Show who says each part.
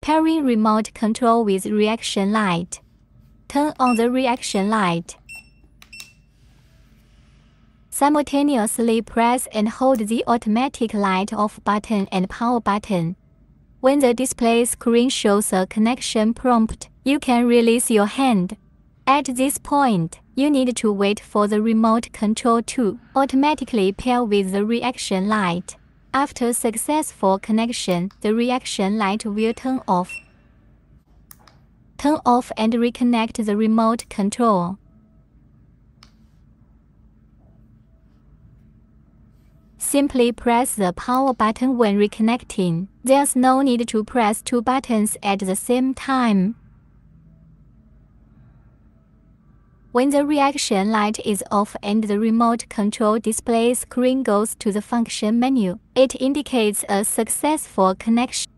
Speaker 1: Pairing remote control with reaction light. Turn on the reaction light. Simultaneously press and hold the automatic light off button and power button. When the display screen shows a connection prompt, you can release your hand. At this point, you need to wait for the remote control to automatically pair with the reaction light. After successful connection, the reaction light will turn off. Turn off and reconnect the remote control. Simply press the power button when reconnecting. There's no need to press two buttons at the same time. When the reaction light is off and the remote control display screen goes to the function menu, it indicates a successful connection.